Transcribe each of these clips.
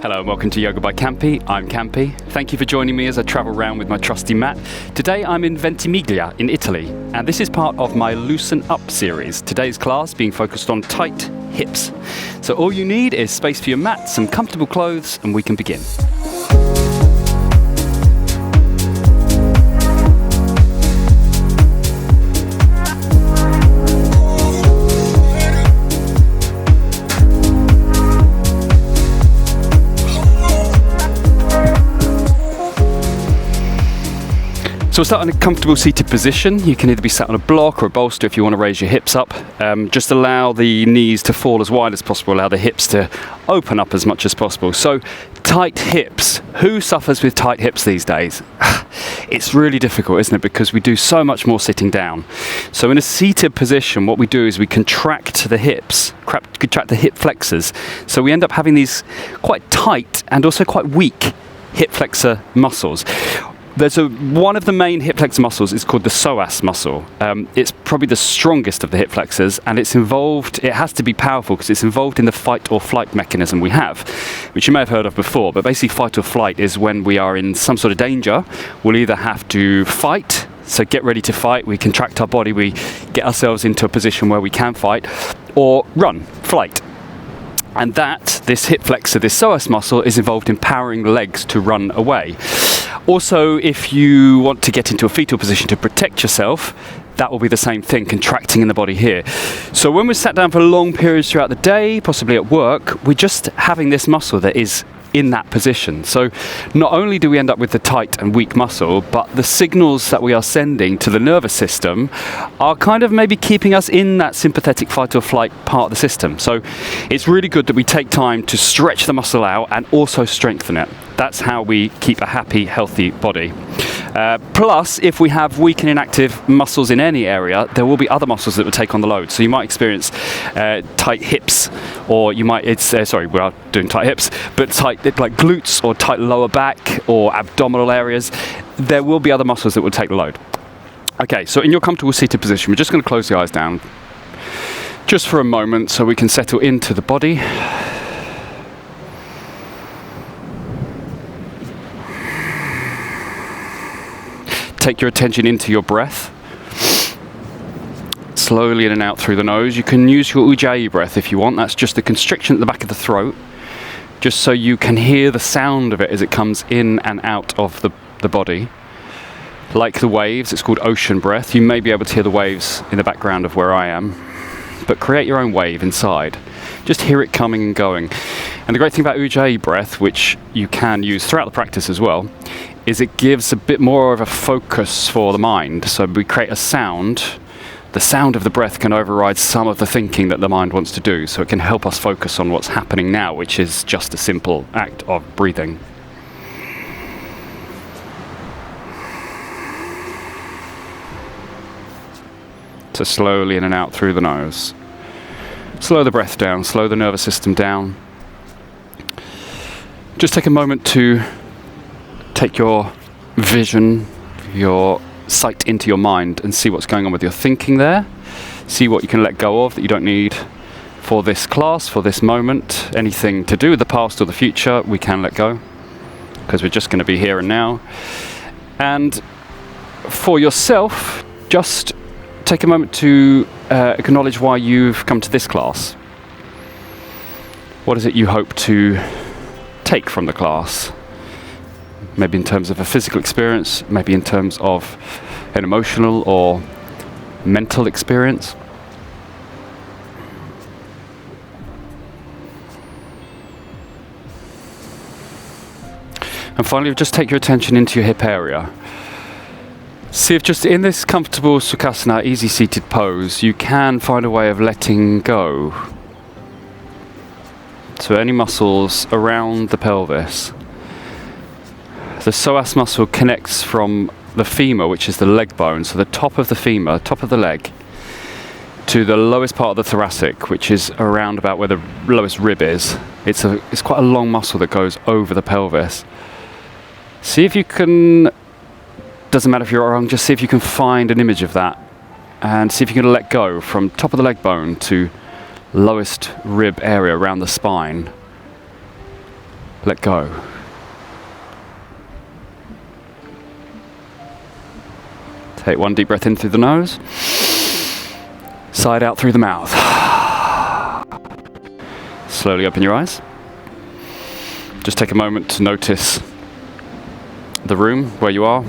Hello and welcome to Yoga by Campi. I'm Campi. Thank you for joining me as I travel around with my trusty mat. Today I'm in Ventimiglia in Italy, and this is part of my Loosen Up series. Today's class being focused on tight hips. So all you need is space for your mat, some comfortable clothes, and we can begin. So we'll start in a comfortable seated position. You can either be sat on a block or a bolster if you want to raise your hips up. Just allow the knees to fall as wide as possible, allow the hips to open up as much as possible. So tight hips. Who suffers with tight hips these days? It's really difficult, isn't it? Because we do so much more sitting down. So in a seated position, what we do is we contract the hips, contract the hip flexors. So we end up having these quite tight and also quite weak hip flexor muscles. One of the main hip flexor muscles is called the psoas muscle. It's probably the strongest of the hip flexors, and it has to be powerful because it's involved in the fight or flight mechanism we have, which you may have heard of before. But basically fight or flight is when we are in some sort of danger. We'll either have to fight, so get ready to fight, we contract our body, we get ourselves into a position where we can fight, or run, flight. And this hip flexor, this psoas muscle, is involved in powering the legs to run away. Also, if you want to get into a fetal position to protect yourself, that will be the same thing, contracting in the body here. So when we're sat down for long periods throughout the day, possibly at work, we're just having this muscle that is in that position. So not only do we end up with the tight and weak muscle, but the signals that we are sending to the nervous system are kind of maybe keeping us in that sympathetic fight or flight part of the system. So it's really good that we take time to stretch the muscle out and also strengthen it. That's how we keep a happy, healthy body. Plus, if we have weak and inactive muscles in any area, there will be other muscles that will take on the load. So you might experience tight hips, or you might, we are doing tight hips, but tight like glutes or tight lower back or abdominal areas. There will be other muscles that will take the load. Okay, so in your comfortable seated position, we're just going to close the eyes down just for a moment so we can settle into the body. Take your attention into your breath. Slowly in and out through the nose. You can use your ujjayi breath if you want. That's just the constriction at the back of the throat, just so you can hear the sound of it as it comes in and out of the body. Like the waves, it's called ocean breath. You may be able to hear the waves in the background of where I am, but create your own wave inside. Just hear it coming and going. And the great thing about ujjayi breath, which you can use throughout the practice as well, is it gives a bit more of a focus for the mind. So we create a sound. The sound of the breath can override some of the thinking that the mind wants to do. So it can help us focus on what's happening now, which is just a simple act of breathing. So slowly in and out through the nose. Slow the breath down, slow the nervous system down. Just take a moment to take your vision, your sight into your mind and see what's going on with your thinking there. See what you can let go of that you don't need for this class, for this moment. Anything to do with the past or the future, we can let go because we're just going to be here and now. And for yourself, just take a moment to acknowledge why you've come to this class. What is it you hope to take from the class? Maybe in terms of a physical experience, maybe in terms of an emotional or mental experience. And finally, just take your attention into your hip area. See if just in this comfortable Sukhasana, easy seated pose, you can find a way of letting go. So any muscles around the pelvis. The psoas muscle connects from the femur, which is the leg bone, so the top of the femur, top of the leg, to the lowest part of the thoracic, which is around about where the lowest rib is. It's quite a long muscle that goes over the pelvis. See if you can, doesn't matter if you're wrong, just see if you can find an image of that and see if you can let go from top of the leg bone to lowest rib area around the spine. let go. Take one deep breath in through the nose, side out through the mouth. Slowly open your eyes. Just take a moment to notice the room where you are.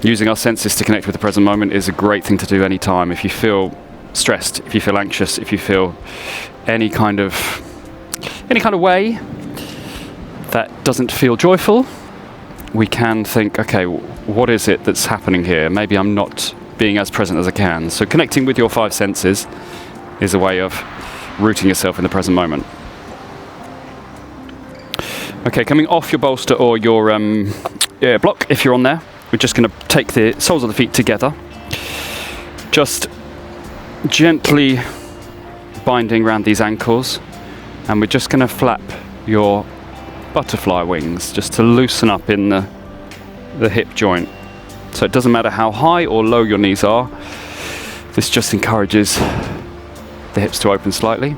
Using our senses to connect with the present moment is a great thing to do anytime. If you feel stressed, if you feel anxious, if you feel any kind of way that doesn't feel joyful, we can think, okay, what is it that's happening here? Maybe I'm not being as present as I can. So connecting with your 5 senses is a way of rooting yourself in the present moment. Okay, coming off your bolster or your block, if you're on there, we're just going to take the soles of the feet together, just gently binding around these ankles, and we're just going to flap your butterfly wings just to loosen up in the hip joint. So it doesn't matter how high or low your knees are, this just encourages the hips to open slightly.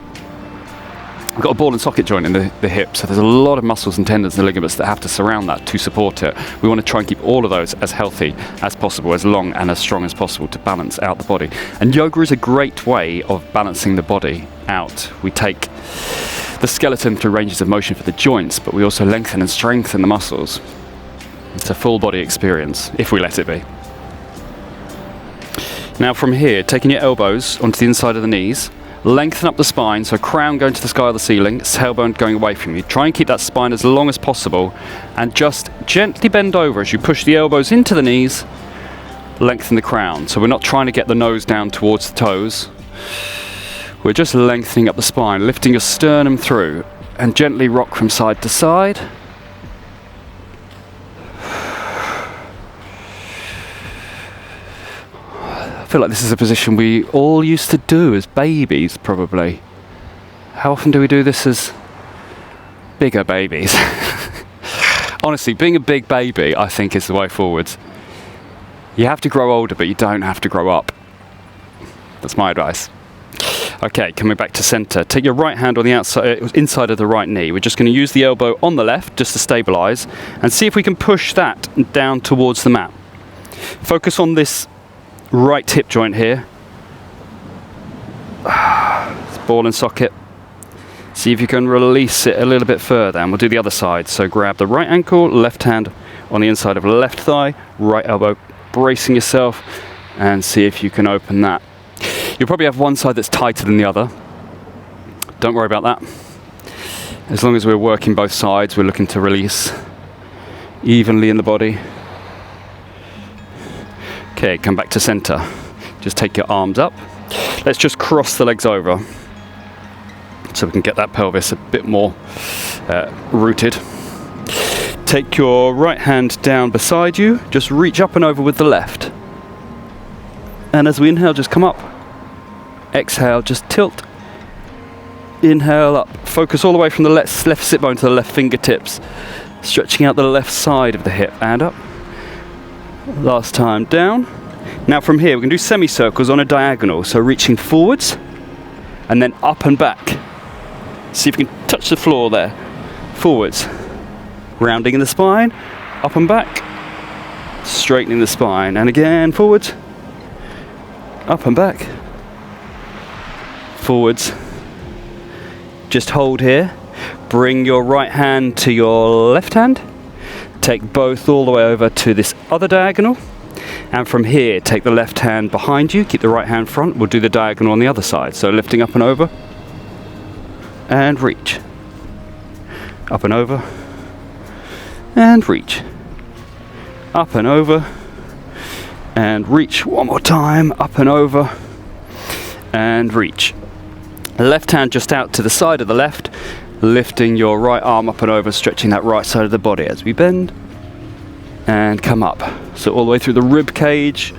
We've got a ball and socket joint in the hip, so there's a lot of muscles and tendons and ligaments that have to surround that to support it. We want to try and keep all of those as healthy as possible, as long and as strong as possible to balance out the body. And yoga is a great way of balancing the body out. We take the skeleton through ranges of motion for the joints, but we also lengthen and strengthen the muscles. It's a full body experience, if we let it be. Now from here, taking your elbows onto the inside of the knees, lengthen up the spine, so crown going to the sky or the ceiling, tailbone going away from you. Try and keep that spine as long as possible, and just gently bend over as you push the elbows into the knees, lengthen the crown. So we're not trying to get the nose down towards the toes. We're just lengthening up the spine, lifting your sternum through, and gently rock from side to side. I feel like this is a position we all used to do as babies, probably. How often do we do this as bigger babies? Honestly, being a big baby, I think, is the way forwards. You have to grow older, but you don't have to grow up. That's my advice. Okay, coming back to center. Take your right hand on the outside, inside of the right knee. We're just going to use the elbow on the left just to stabilize, and see if we can push that down towards the mat. Focus on this right hip joint here. It's ball and socket. See if you can release it a little bit further, and we'll do the other side. So grab the right ankle, left hand on the inside of left thigh, right elbow bracing yourself, and see if you can open that. You'll probably have one side that's tighter than the other. Don't worry about that. As long as we're working both sides, we're looking to release evenly in the body. Okay, come back to center. Just take your arms up. Let's just cross the legs over so we can get that pelvis a bit more rooted. Take your right hand down beside you. Just reach up and over with the left. And as we inhale, just come up. Exhale, just tilt. Inhale up. Focus all the way from the left sit bone to the left fingertips. Stretching out the left side of the hip and up. Last time down. Now from here, we can do semicircles on a diagonal. So reaching forwards and then up and back. See if you can touch the floor there. Forwards. Rounding in the spine. Up and back. Straightening the spine. And again, forwards. Up and back. Forwards. Just hold here. Bring your right hand to your left hand. Take both all the way over to this other diagonal. And from here, take the left hand behind you. Keep the right hand front. We'll do the diagonal on the other side. So lifting up and over. And reach. Up and over. And reach. Up and over. And reach. One more time. Up and over. And reach. Left hand just out to the side of the left, lifting your right arm up and over, stretching that right side of the body as we bend and come up. So all the way through the rib cage,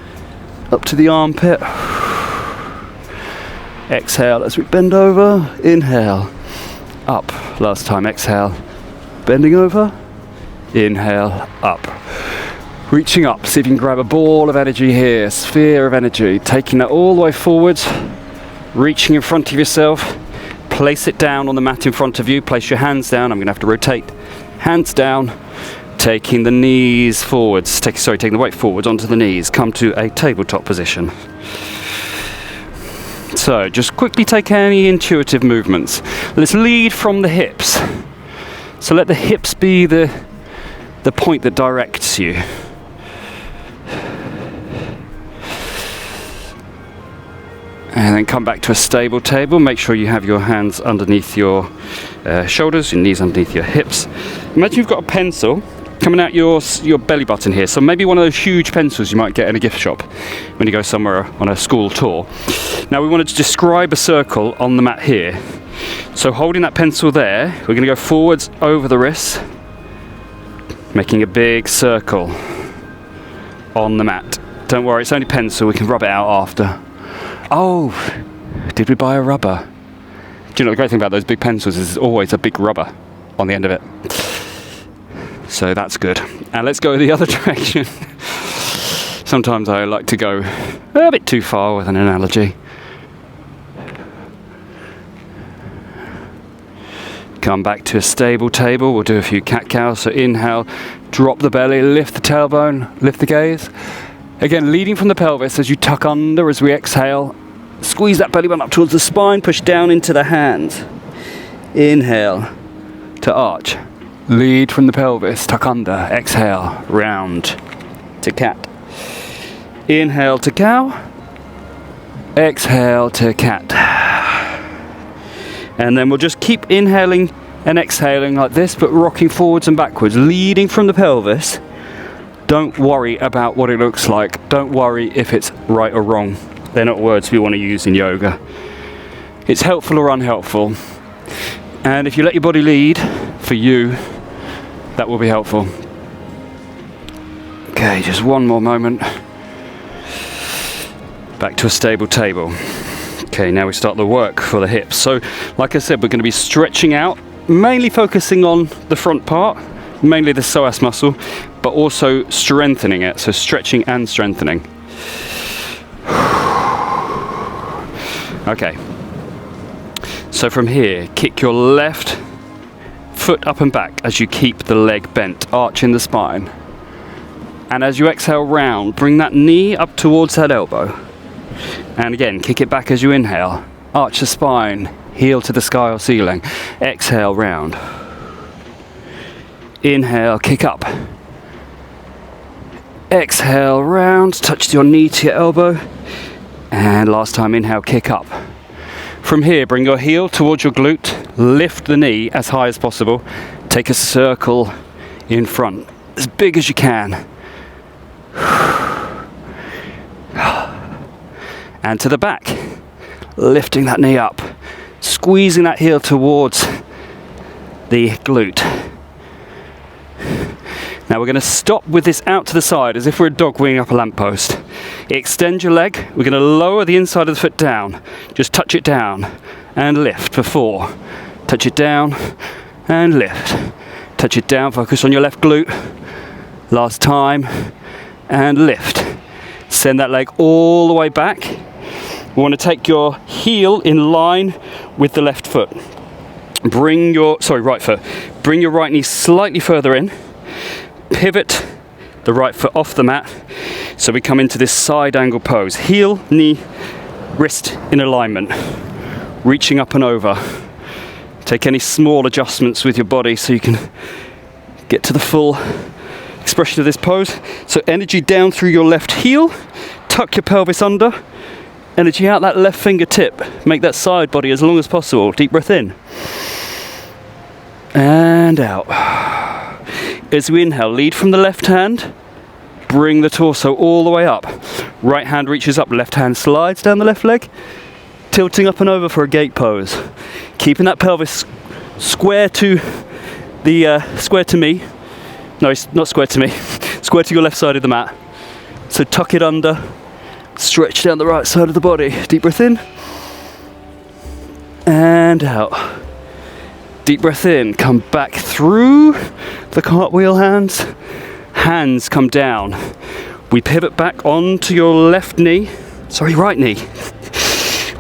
up to the armpit. Exhale as we bend over, inhale, up. Last time, exhale, bending over, inhale, up. Reaching up, see if you can grab a ball of energy here, sphere of energy, taking that all the way forwards. Reaching in front of yourself, place it down on the mat in front of you, place your hands down. I'm going to have to rotate. Hands down, taking the knees forwards, taking the weight forwards onto the knees. Come to a tabletop position. So just quickly take any intuitive movements. Let's lead from the hips. So let the hips be the point that directs you. And then come back to a stable table. Make sure you have your hands underneath your shoulders, your knees underneath your hips. Imagine you've got a pencil coming out your belly button here. So maybe one of those huge pencils you might get in a gift shop when you go somewhere on a school tour. Now we wanted to describe a circle on the mat here. So holding that pencil there, we're going to go forwards over the wrists, making a big circle on the mat. Don't worry, it's only pencil, we can rub it out after. Oh, did we buy a rubber? Do you know the great thing about those big pencils is there's always a big rubber on the end of it. So that's good. And let's go the other direction. Sometimes I like to go a bit too far with an analogy. Come back to a stable table. We'll do a few cat-cows. So inhale, drop the belly, lift the tailbone, lift the gaze. Again, leading from the pelvis as you tuck under as we exhale. Squeeze that belly button up towards the spine, push down into the hands. Inhale to arch. Lead from the pelvis, tuck under, exhale, round to cat. Inhale to cow. Exhale to cat. And then we'll just keep inhaling and exhaling like this, but rocking forwards and backwards, leading from the pelvis. Don't worry about what it looks like. Don't worry if it's right or wrong. They're not words we want to use in yoga. It's helpful or unhelpful. And if you let your body lead for you, that will be helpful. Okay, just one more moment. Back to a stable table. Okay, now we start the work for the hips. So, like I said, we're going to be stretching out, mainly focusing on the front part, mainly the psoas muscle, but also strengthening it. So stretching and strengthening. Okay. So from here, kick your left foot up and back as you keep the leg bent, arching the spine. And as you exhale round, bring that knee up towards that elbow. And again, kick it back as you inhale. Arch the spine, heel to the sky or ceiling. Exhale round. Inhale, kick up. Exhale round, touch your knee to your elbow. And last time, inhale, kick up. From here, bring your heel towards your glute. Lift the knee as high as possible. Take a circle in front, as big as you can. And to the back, lifting that knee up, squeezing that heel towards the glute. Now we're going to stop with this out to the side as if we're a dog winging up a lamppost. Extend your leg, we're going to lower the inside of the foot down, just touch it down and lift for 4. Touch it down and lift. Touch it down, focus on your left glute. Last time, and lift. Send that leg all the way back. We want to take your heel in line with the left foot. Right foot. Bring your right knee slightly further in. Pivot the right foot off the mat. So we come into this side angle pose. Heel, knee, wrist in alignment. Reaching up and over. Take any small adjustments with your body so you can get to the full expression of this pose. So energy down through your left heel. Tuck your pelvis under. Energy out that left fingertip. Make that side body as long as possible. Deep breath in. And out. As we inhale, lead from the left hand. Bring the torso all the way up. Right hand reaches up, left hand slides down the left leg. Tilting up and over for a gate pose. Keeping that pelvis square to the square to me. No, it's not square to me. Square to your left side of the mat. So tuck it under. Stretch down the right side of the body. Deep breath in. And out. Deep breath in. Come back through the cartwheel hands. Hands come down. We pivot back onto your right knee.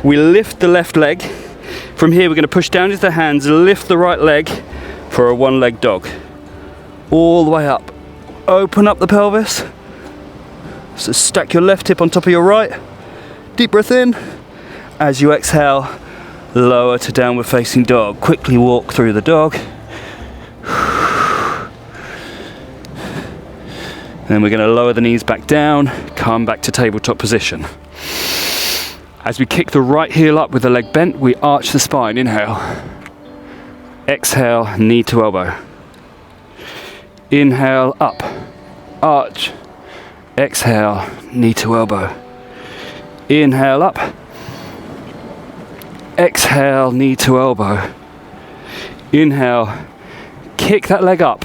We lift the left leg. From here we're going to push down into the hands, lift the right leg for a one-leg dog. All the way up. Open up the pelvis. So stack your left hip on top of your right. Deep breath in. As you exhale, lower to downward facing dog. Quickly walk through the dog. Then we're going to lower the knees back down, come back to tabletop position. As we kick the right heel up with the leg bent, we arch the spine. Inhale. Exhale, knee to elbow. Inhale, up. Arch. Exhale, knee to elbow. Inhale, up. Exhale, knee to elbow. Inhale, kick that leg up.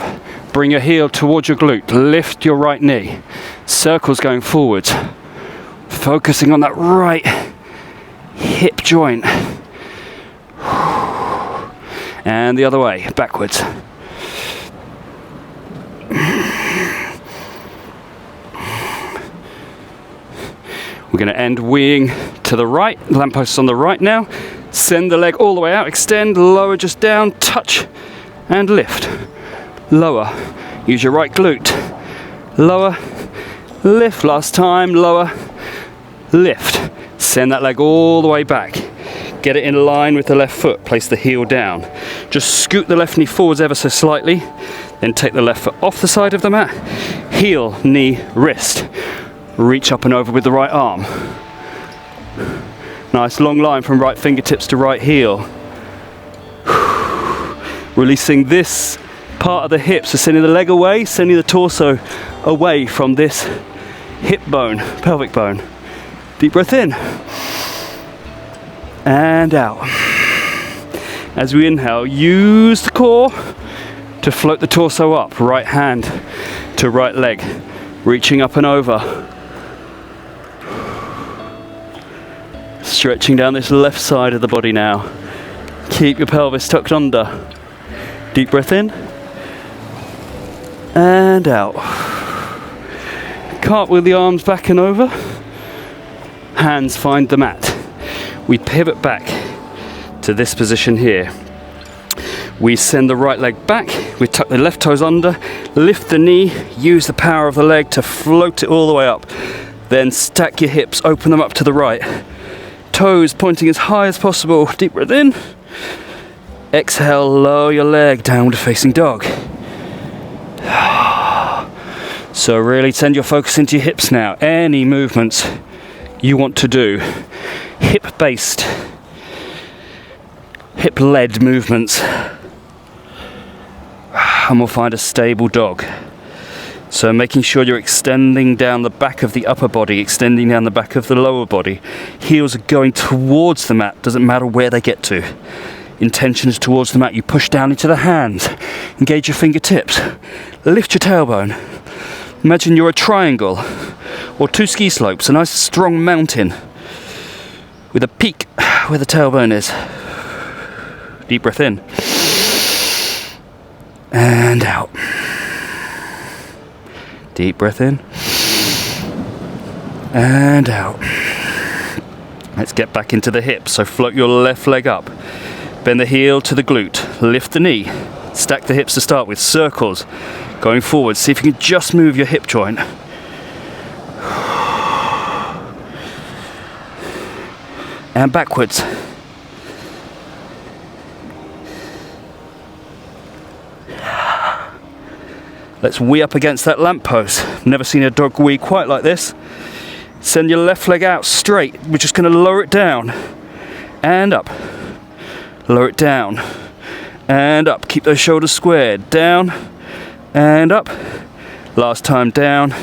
Bring your heel towards your glute. Lift your right knee. Circles going forwards. Focusing on that right hip joint. And the other way, backwards. We're going to end weeing to the right. Lamppost on the right now. Send the leg all the way out. Extend, lower just down, touch, and lift. Lower. Use your right glute. Lower. Lift. Last time. Lower. Lift. Send that leg all the way back. Get it in line with the left foot. Place the heel down. Just scoot the left knee forwards ever so slightly. Then take the left foot off the side of the mat. Heel, knee, wrist. Reach up and over with the right arm. Nice long line from right fingertips to right heel. Releasing this part of the hips, so sending the leg away, sending the torso away from this hip bone, pelvic bone. Deep breath in. And out. As we inhale, use the core to float the torso up. Right hand to right leg, reaching up and over. Stretching down this left side of the body now. Keep your pelvis tucked under. Deep breath in. And out. Cartwheel the arms back and over. Hands find the mat. We pivot back to this position here. We send the right leg back. We tuck the left toes under. Lift the knee. Use the power of the leg to float it all the way up. Then stack your hips. Open them up to the right. Toes pointing as high as possible. Deep breath in. Exhale, lower your leg, downward facing dog. So really send your focus into your hips now. Any movements you want to do. Hip-based, hip-led movements. And we'll find a stable dog. So making sure you're extending down the back of the upper body, extending down the back of the lower body. Heels are going towards the mat, doesn't matter where they get to. Intention is towards the mat. You push down into the hands. Engage your fingertips. Lift your tailbone. Imagine you're a triangle or two ski slopes, a nice strong mountain with a peak where the tailbone is. Deep breath in. And out. Deep breath in. And out. Let's get back into the hips. So float your left leg up. Bend the heel to the glute. Lift the knee. Stack the hips to start with. Circles. Going forward. See if you can just move your hip joint. And backwards. Let's wee up against that lamppost. Never seen a dog wee quite like this. Send your left leg out straight. We're just going to lower it down. And up. Lower it down. And up. Keep those shoulders squared. Down. And up. Last time down.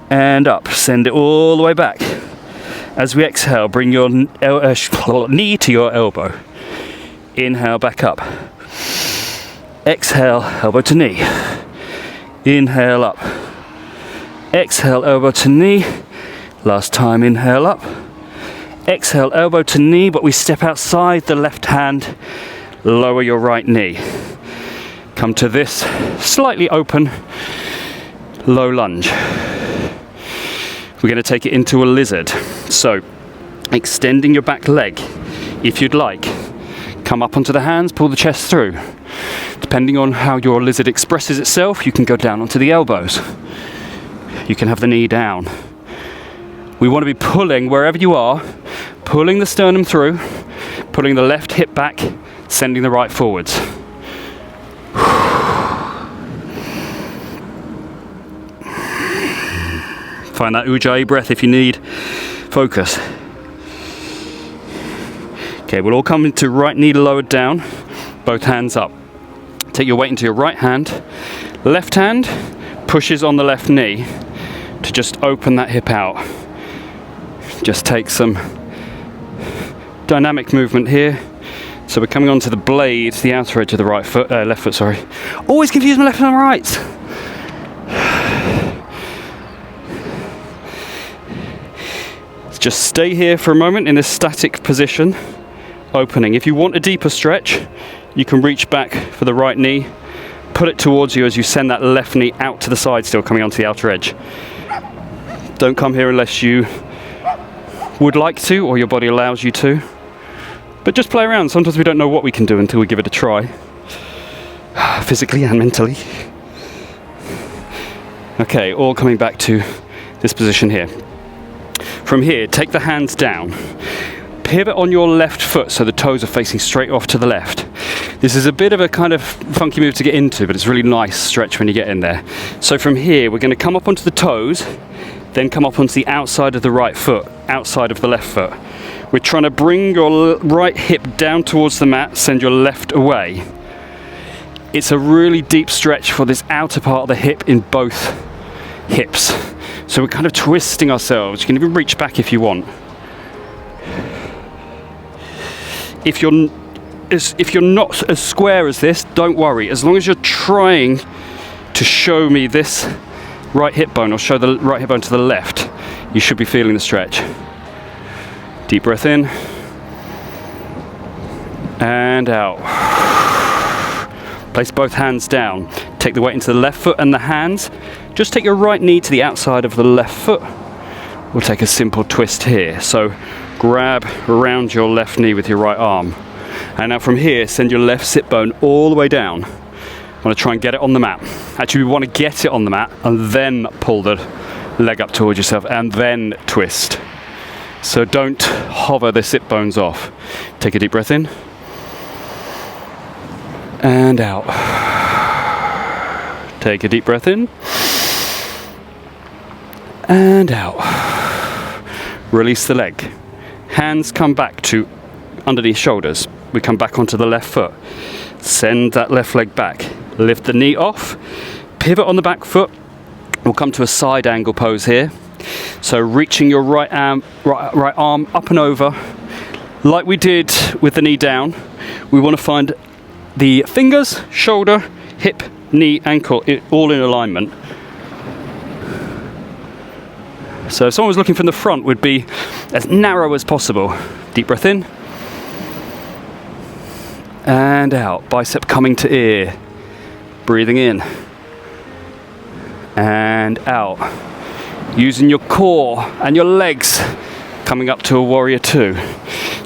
And up. Send it all the way back. As we exhale, bring your knee to your elbow. Inhale, back up. Exhale, elbow to knee. Inhale up. Exhale, elbow to knee. Last time, inhale up. Exhale, elbow to knee, but we step outside the left hand. Lower your right knee. Come to this slightly open, low lunge. We're going to take it into a lizard. So, extending your back leg, if you'd like. Come up onto the hands, pull the chest through. Depending on how your lizard expresses itself, you can go down onto the elbows. You can have the knee down. We want to be pulling wherever you are, pulling the sternum through, pulling the left hip back, sending the right forwards. Find that ujjayi breath if you need focus. Okay, we'll all come into right knee lowered down, both hands up. Take your weight into your right hand. Left hand pushes on the left knee to just open that hip out. Just take some dynamic movement here. So we're coming onto the blade, the outer edge of the left foot, sorry. Always confuse my left and right. Just stay here for a moment in this static position, opening. If you want a deeper stretch, you can reach back for the right knee, put it towards you as you send that left knee out to the side, still coming onto the outer edge. Don't come here unless you would like to or your body allows you to. But just play around. Sometimes we don't know what we can do until we give it a try, physically and mentally. Okay, all coming back to this position here. From here, take the hands down. Pivot on your left foot so the toes are facing straight off to the left. This is a bit of a kind of funky move to get into, but it's a really nice stretch when you get in there. So from here, we're going to come up onto the toes, then come up onto the outside of the right foot, outside of the left foot. We're trying to bring your right hip down towards the mat, send your left away. It's a really deep stretch for this outer part of the hip in both hips. So we're kind of twisting ourselves. You can even reach back if you want. If you're not as square as this, don't worry. As long as you're trying to show me this right hip bone or show the right hip bone to the left, you should be feeling the stretch. Deep breath in and out. Place both hands down. Take the weight into the left foot and the hands. Just take your right knee to the outside of the left foot. We'll take a simple twist here. So grab around your left knee with your right arm. And now from here, send your left sit bone all the way down. I want to try and get it on the mat. Actually, we want to get it on the mat and then pull the leg up towards yourself and then twist. So don't hover the sit bones off. Take a deep breath in and out. Take a deep breath in and out. Release the leg. Hands come back to underneath shoulders. We come back onto the left foot. Send that left leg back. Lift the knee off. Pivot on the back foot. We'll come to a side angle pose here. So reaching your right arm up and over, like we did with the knee down. We want to find the fingers, shoulder, hip, knee, ankle, all in alignment. So if someone was looking from the front, would be as narrow as possible. Deep breath in and out. Bicep coming to ear. Breathing in and out. Using your core and your legs, coming up to a warrior two.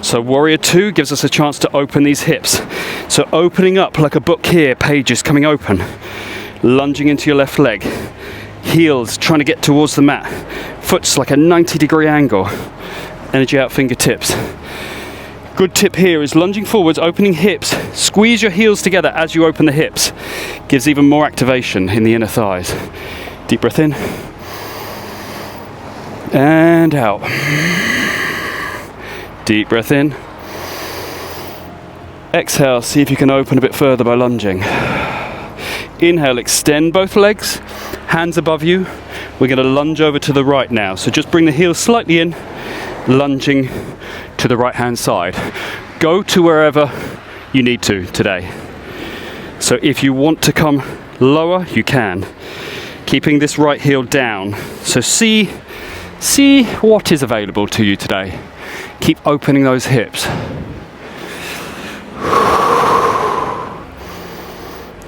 So warrior two gives us a chance to open these hips. So opening up like a book here, pages coming open. Lunging into your left leg. Heels trying to get towards the mat. Foot's like a 90-degree angle. Energy out fingertips. Good tip here is lunging forwards, opening hips. Squeeze your heels together as you open the hips. Gives even more activation in the inner thighs. Deep breath in and out. Deep breath in. Exhale, see if you can open a bit further by lunging. Inhale, extend both legs, hands above you. We're going to lunge over to the right now. So just bring the heels slightly in, lunging to the right hand side. Go to wherever you need to today. So if you want to come lower, you can. Keeping this right heel down. So see what is available to you today. Keep opening those hips.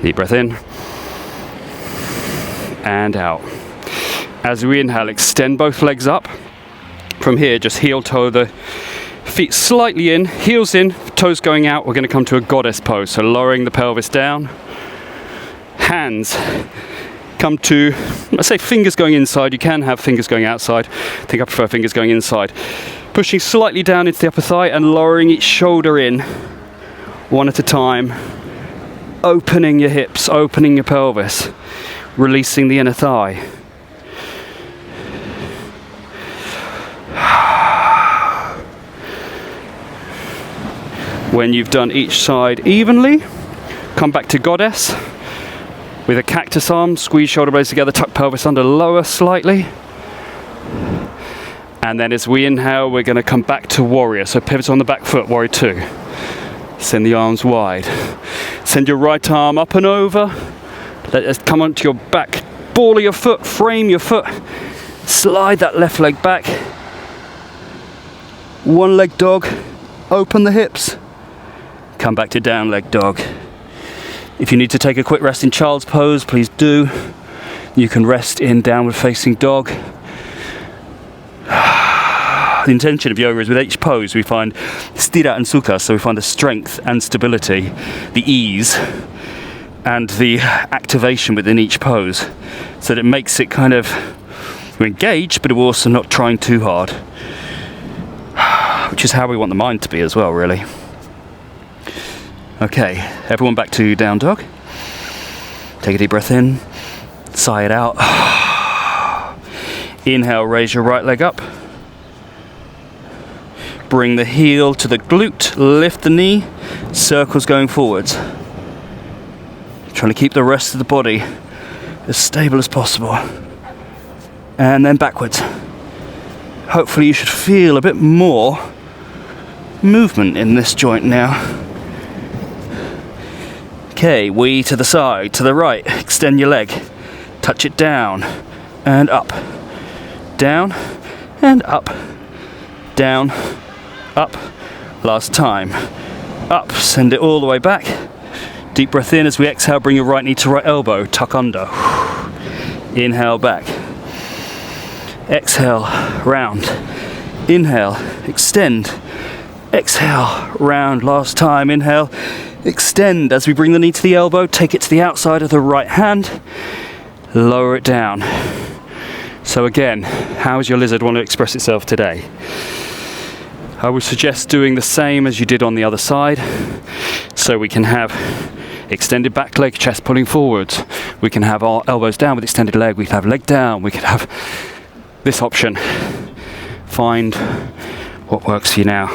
Deep breath in and out. As we inhale, extend both legs up. From here, just heel toe the feet slightly in, heels in, toes going out. We're going to come to a goddess pose. So lowering the pelvis down. Hands come to, let's say fingers going inside. You can have fingers going outside. I think I prefer fingers going inside. Pushing slightly down into the upper thigh and lowering each shoulder in, one at a time. Opening your hips, opening your pelvis, releasing the inner thigh. When you've done each side evenly, come back to goddess with a cactus arm, squeeze shoulder blades together, tuck pelvis under, lower slightly. And then as we inhale, we're going to come back to warrior. So pivot on the back foot, warrior 2. Send the arms wide. Send your right arm up and over. Let it come onto your back. Ball of your foot, frame your foot. Slide that left leg back. One leg dog. Open the hips. Come back to down leg dog. If you need to take a quick rest in child's pose, please do. You can rest in downward facing dog. The intention of yoga is with each pose we find stira and sukha, so we find the strength and stability, the ease and the activation within each pose, so that it makes it kind of, we're engaged but we're also not trying too hard, which is how we want the mind to be as well, really. Okay, everyone back to down dog. Take a deep breath in, sigh it out. Inhale, raise your right leg up. Bring the heel to the glute, lift the knee, circles going forwards. Trying to keep the rest of the body as stable as possible. And then backwards. Hopefully you should feel a bit more movement in this joint now. Okay, we to the side, to the right, extend your leg, touch it down and up, down and up, down, up, last time, up, send it all the way back, deep breath in. As we exhale, bring your right knee to right elbow, tuck under, inhale back, exhale, round, inhale, extend, exhale, round, last time, inhale, extend. As we bring the knee to the elbow, take it to the outside of the right hand, lower it down. So again, how does your lizard want to express itself today? I would suggest doing the same as you did on the other side. So we can have extended back leg, chest pulling forwards. We can have our elbows down with extended leg. We can have leg down. We can have this option. Find what works for you now.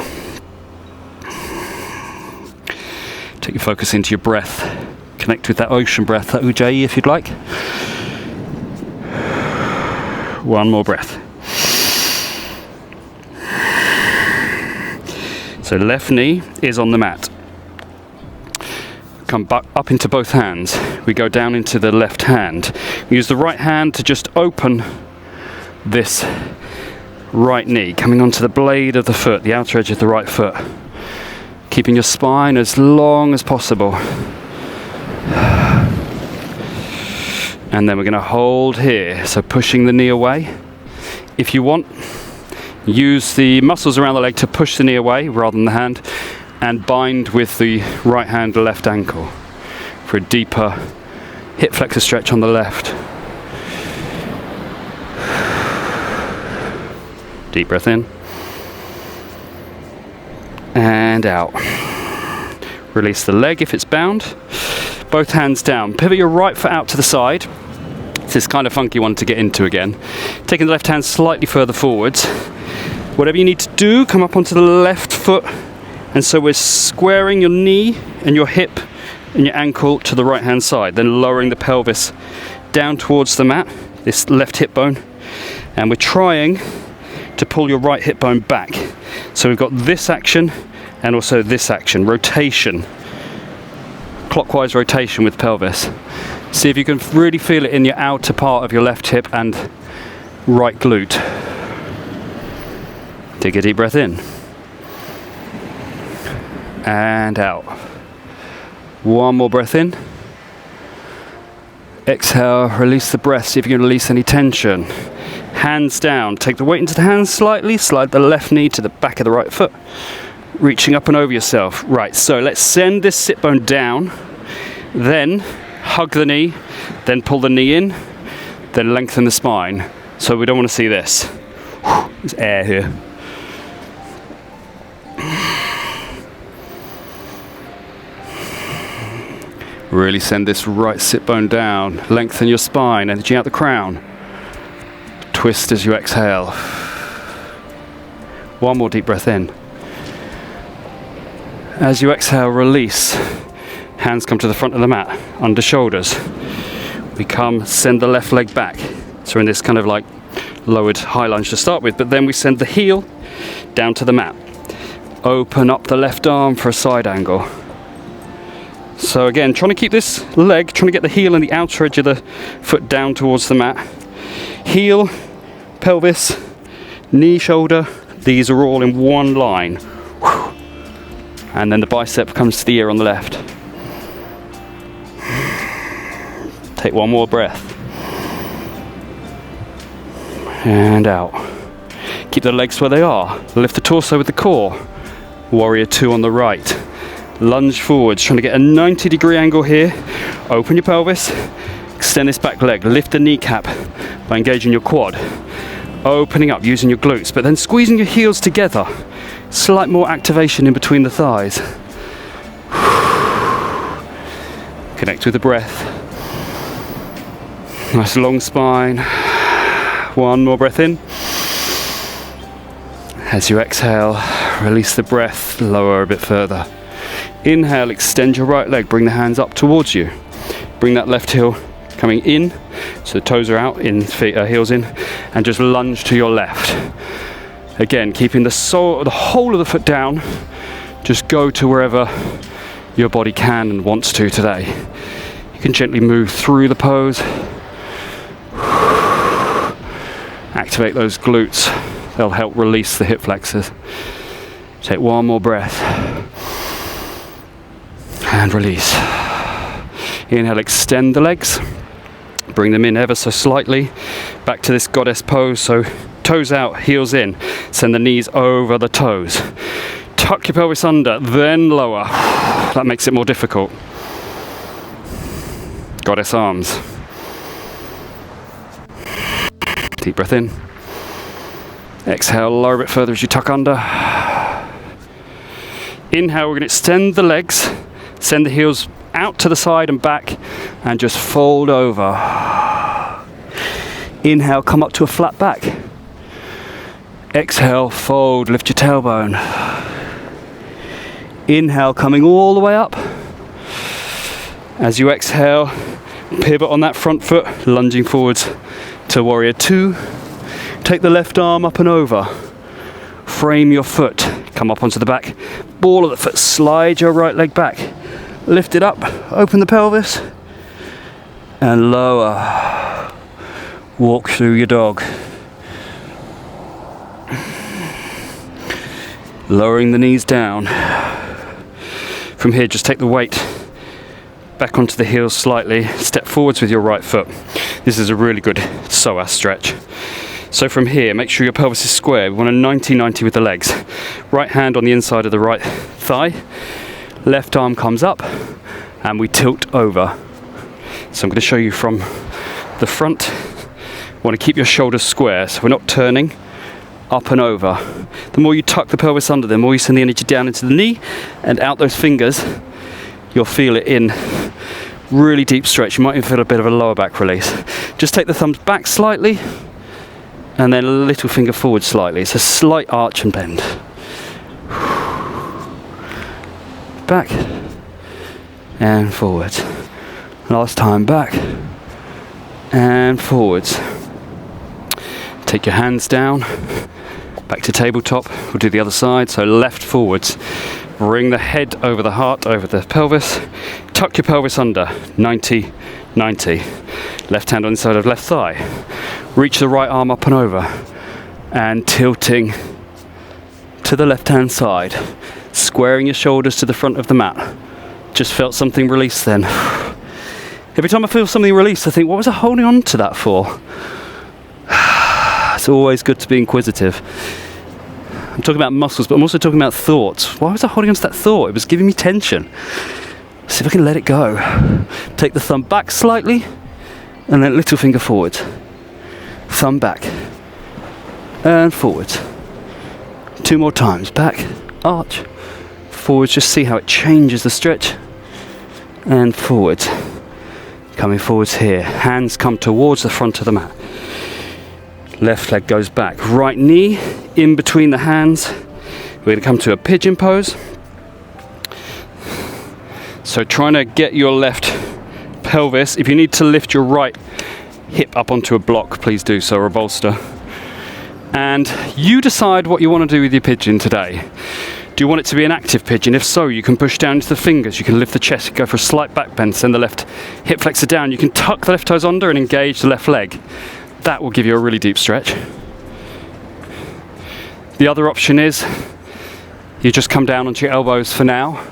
Take your focus into your breath. Connect with that ocean breath, that ujjayi if you'd like. One more breath. So left knee is on the mat. Come back up into both hands. We go down into the left hand. We use the right hand to just open this right knee, coming onto the blade of the foot, the outer edge of the right foot. Keeping your spine as long as possible. And then we're going to hold here, so pushing the knee away. If you want, use the muscles around the leg to push the knee away rather than the hand, and bind with the right hand left ankle for a deeper hip flexor stretch on the left. Deep breath in and out. Release the leg if it's bound. Both hands down. Pivot your right foot out to the side. It's this kind of funky one to get into again. Taking the left hand slightly further forwards. Whatever you need to do, come up onto the left foot. And so we're squaring your knee and your hip and your ankle to the right hand side. Then lowering the pelvis down towards the mat, this left hip bone. And we're trying to pull your right hip bone back. So we've got this action and also this action, rotation. Clockwise rotation with pelvis. See if you can really feel it in your outer part of your left hip and right glute. Take a deep breath in and out. One more breath in. Exhale, release the breath. See if you can release any tension. Hands down, take the weight into the hands slightly, slide the left knee to the back of the right foot, reaching up and over yourself. Right, so let's send this sit bone down, then hug the knee, then pull the knee in, then lengthen the spine. So we don't want to see this. There's air here. Really send this right sit bone down, lengthen your spine, energy out the crown. Twist as you exhale. One more deep breath in. As you exhale, release. Hands come to the front of the mat, under shoulders. We send the left leg back. So we're in this kind of like lowered high lunge to start with, but then we send the heel down to the mat. Open up the left arm for a side angle. So again, trying to keep this leg, trying to get the heel and the outer edge of the foot down towards the mat. Heel, pelvis, knee, shoulder, these are all in one line. And then the bicep comes to the ear on the left. Take one more breath. And out. Keep the legs where they are. Lift the torso with the core. Warrior 2 on the right. Lunge forwards, trying to get a 90-degree angle here. Open your pelvis. Extend this back leg. Lift the kneecap by engaging your quad. Opening up, using your glutes, but then squeezing your heels together. Slight more activation in between the thighs. Connect with the breath. Nice long spine. One more breath in. As you exhale, release the breath, lower a bit further. Inhale, extend your right leg, bring the hands up towards you. Bring that left heel coming in, so the toes are out, heels in, and just lunge to your left. Again, keeping the whole of the foot down, just go to wherever your body can and wants to today. You can gently move through the pose. Activate those glutes. They'll help release the hip flexors. Take one more breath. And release. Inhale, extend the legs. Bring them in ever so slightly. Back to this goddess pose. So toes out, heels in. Send the knees over the toes. Tuck your pelvis under, then lower. That makes it more difficult. Goddess arms. Deep breath in. Exhale, lower a bit further as you tuck under. Inhale, we're going to extend the legs. Send the heels out to the side and back and just fold over. Inhale, come up to a flat back. Exhale, fold, lift your tailbone. Inhale, coming all the way up. As you exhale, pivot on that front foot, lunging forwards to Warrior 2. Take the left arm up and over. Frame your foot, come up onto the back. Ball of the foot, slide your right leg back. Lift it up, open the pelvis, and lower. Walk through your dog. Lowering the knees down. From here, just take the weight back onto the heels slightly. Step forwards with your right foot. This is a really good psoas stretch. So from here, make sure your pelvis is square. We want a 90-90 with the legs. Right hand on the inside of the right thigh. Left arm comes up and we tilt over. So I'm going to show you from the front. You want to keep your shoulders square so we're not turning up and over. The more you tuck the pelvis under, the more you send the energy down into the knee and out those fingers. You'll feel it in really deep stretch. You might even feel a bit of a lower back release. Just take the thumbs back slightly and then a little finger forward slightly. It's a slight arch and bend. Back and forwards. Last time, back and forwards. Take your hands down, back to tabletop. We'll do the other side. So left forwards. Bring the head over the heart, over the pelvis. Tuck your pelvis under, 90-90. Left hand on the side of left thigh. Reach the right arm up and over. And tilting to the left hand side. Squaring your shoulders to the front of the mat. Just felt something release then. Every time I feel something release, I think, what was I holding on to that for? always good to be inquisitive. I'm talking about muscles, but I'm also talking about thoughts. Why was I holding on to that thought? It was giving me tension. See if I can let it go. Take the thumb back slightly, and then little finger forward. Thumb back, and forward. 2 more times. Back, arch, forward. Just see how it changes the stretch. And forward. Coming forwards here. Hands come towards the front of the mat. Left leg goes back. Right knee in between the hands. We're going to come to a pigeon pose. So trying to get your left pelvis. If you need to lift your right hip up onto a block, please do so, or a bolster. And you decide what you want to do with your pigeon today. Do you want it to be an active pigeon? If so, you can push down into the fingers. You can lift the chest, go for a slight back bend, send the left hip flexor down. You can tuck the left toes under and engage the left leg. That will give you a really deep stretch. The other option is you just come down onto your elbows for now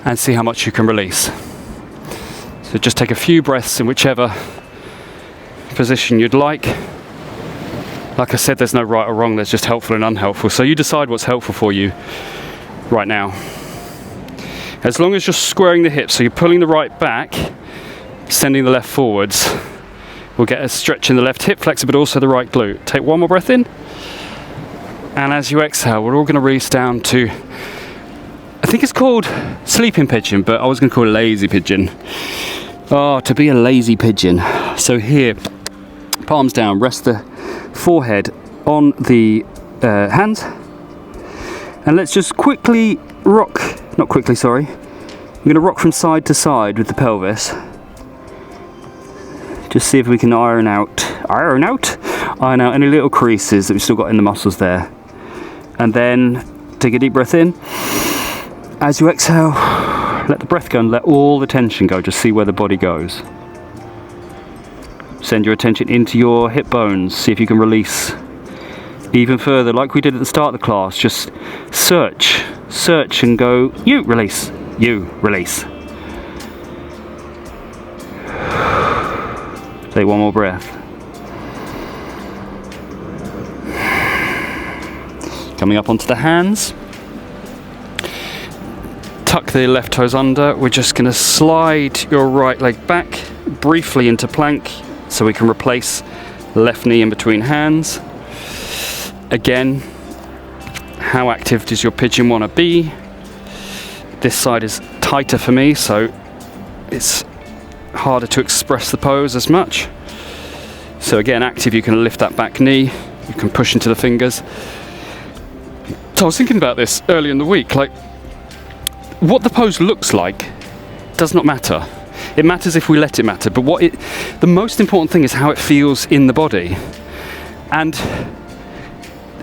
and see how much you can release. So just take a few breaths in whichever position you'd like. Like I said, there's no right or wrong, there's just helpful and unhelpful. So you decide what's helpful for you right now. As long as you're squaring the hips, so you're pulling the right back, sending the left forwards, we'll get a stretch in the left hip flexor, but also the right glute. Take one more breath in. And as you exhale, we're all going to release down to, I think it's called sleeping pigeon, but I was going to call it lazy pigeon. Oh, to be a lazy pigeon. So here, palms down, rest the forehead on the hands. And let's just quickly rock, not quickly, sorry. We're going to rock from side to side with the pelvis. Just see if we can iron out any little creases that we've still got in the muscles there. And then take a deep breath in. As you exhale, let the breath go and let all the tension go. Just see where the body goes. Send your attention into your hip bones. See if you can release even further, like we did at the start of the class. Just search and go, you release, you release. Take one more breath. Coming up onto the hands. Tuck the left toes under. We're just going to slide your right leg back briefly into plank so we can replace the left knee in between hands. Again, how active does your pigeon want to be? This side is tighter for me, so it's harder to express the pose as much. So again, active, you can lift that back knee, you can push into the fingers. So I was thinking about this earlier in the week, like what the pose looks like does not matter. It matters if we let it matter, but the most important thing is how it feels in the body. And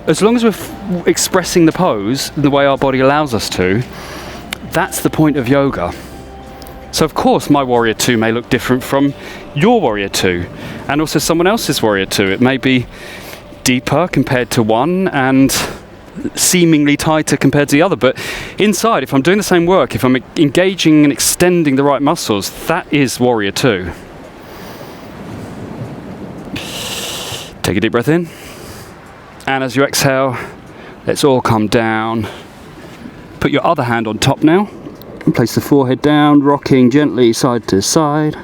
as long as we're expressing the pose in the way our body allows us to, that's the point of yoga. So of course my warrior 2 may look different from your warrior 2 and also someone else's warrior 2. It may be deeper compared to one and seemingly tighter compared to the other, but inside, if I'm doing the same work, if I'm engaging and extending the right muscles, that is warrior 2. Take a deep breath in, and as you exhale, let's all come down. Put your other hand on top now and place the forehead down, rocking gently side to side.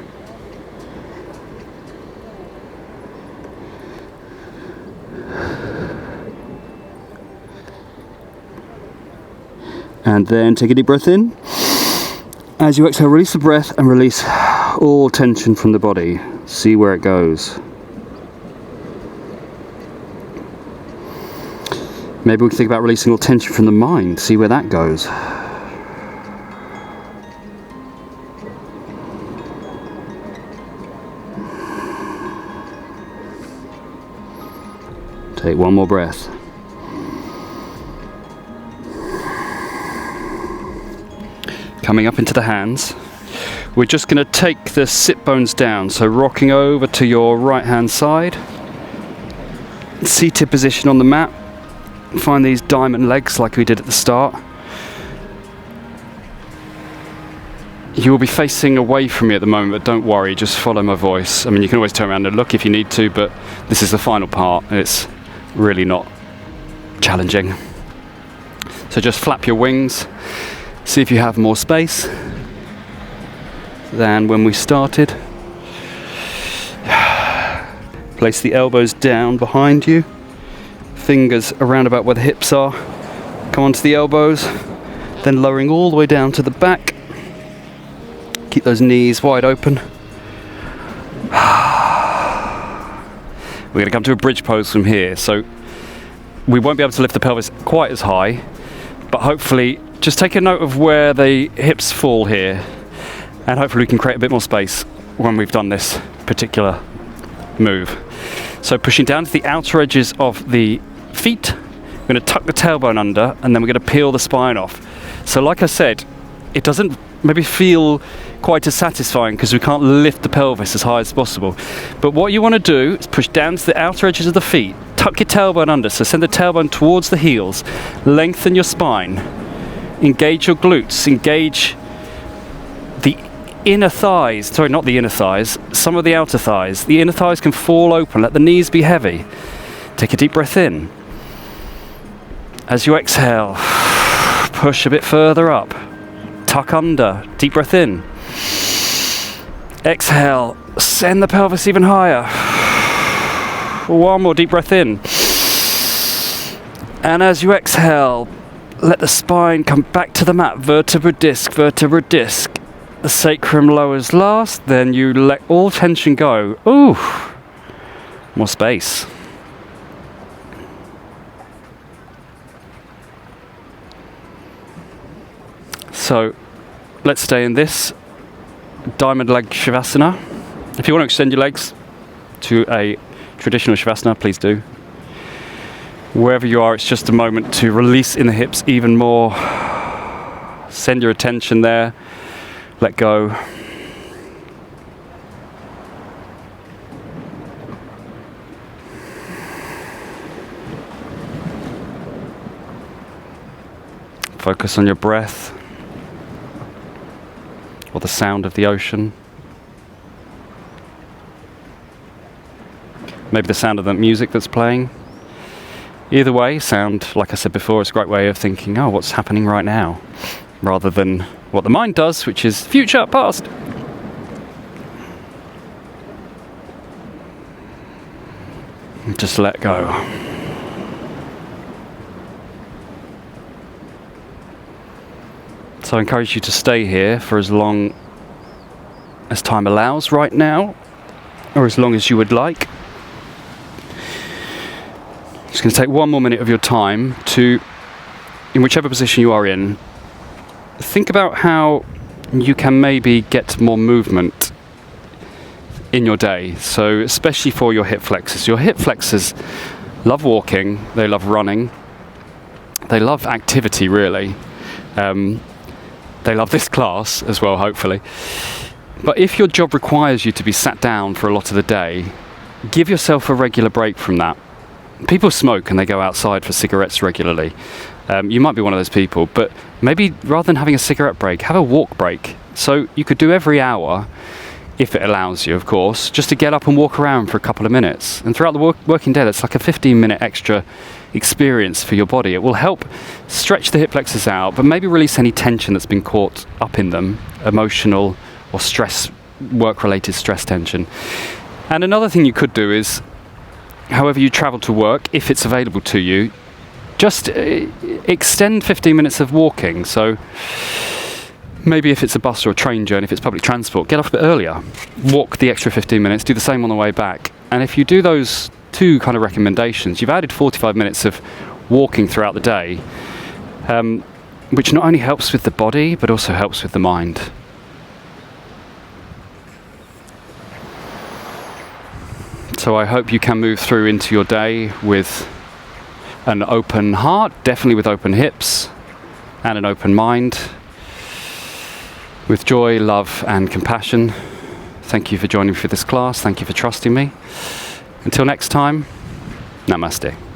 And then take a deep breath in. As you exhale, release the breath and release all tension from the body. See where it goes. Maybe we can think about releasing all tension from the mind. See where that goes. Take one more breath. Coming up into the hands, we're just going to take the sit bones down, so rocking over to your right hand side, seated position on the mat. Find these diamond legs like we did at the start. You will be facing away from me at the moment, but don't worry, just follow my voice. I mean, you can always turn around and look if you need to, but this is the final part. It's really not challenging. So just flap your wings, see if you have more space than when we started. Place the elbows down behind you, fingers around about where the hips are. Come onto the elbows, then lowering all the way down to the back. Keep those knees wide open. We're going to come to a bridge pose from here, so we won't be able to lift the pelvis quite as high, but hopefully just take a note of where the hips fall here, and hopefully we can create a bit more space when we've done this particular move. So pushing down to the outer edges of the feet, we're going to tuck the tailbone under, and then we're going to peel the spine off. So like I said, it doesn't maybe feel quite as satisfying because we can't lift the pelvis as high as possible. But what you want to do is push down to the outer edges of the feet, tuck your tailbone under, so send the tailbone towards the heels, lengthen your spine, engage your glutes, engage the inner thighs, sorry, not the inner thighs, some of the outer thighs. The inner thighs can fall open, let the knees be heavy. Take a deep breath in. As you exhale, push a bit further up. Tuck under, deep breath in. Exhale, send the pelvis even higher. One more deep breath in. And as you exhale, let the spine come back to the mat, vertebra disc, vertebra disc. The sacrum lowers last, then you let all tension go. Ooh, more space. So let's stay in this diamond leg shavasana. If you want to extend your legs to a traditional shavasana, please do. Wherever you are, it's just a moment to release in the hips even more. Send your attention there. Let go. Focus on your breath or the sound of the ocean. Maybe the sound of the music that's playing. Either way, sound, like I said before, it's a great way of thinking, oh, what's happening right now? Rather than what the mind does, which is future, past. Just let go. So I encourage you to stay here for as long as time allows right now, or as long as you would like. Just going to take one more minute of your time to, in whichever position you are in, think about how you can maybe get more movement in your day. So especially for your hip flexors. Your hip flexors love walking, they love running, they love activity really. They love this class as well, hopefully. But if your job requires you to be sat down for a lot of the day, give yourself a regular break from that. People smoke and they go outside for cigarettes regularly. You might be one of those people, but maybe rather than having a cigarette break, have a walk break. So you could do every hour, if it allows you, of course, just to get up and walk around for a couple of minutes. And throughout the working day, that's like a 15-minute extra experience for your body. It will help stretch the hip flexors out, but maybe release any tension that's been caught up in them, emotional or stress, work-related stress tension. And another thing you could do is, however you travel to work, if it's available to you, just extend 15 minutes of walking. So maybe if it's a bus or a train journey, if it's public transport, get off a bit earlier, walk the extra 15 minutes, do the same on the way back. And if you do those two kind of recommendations, you've added 45 minutes of walking throughout the day, which not only helps with the body, but also helps with the mind. So I hope you can move through into your day with an open heart, definitely with open hips, and an open mind, with joy, love, and compassion. Thank you for joining me for this class. Thank you for trusting me. Until next time, namaste.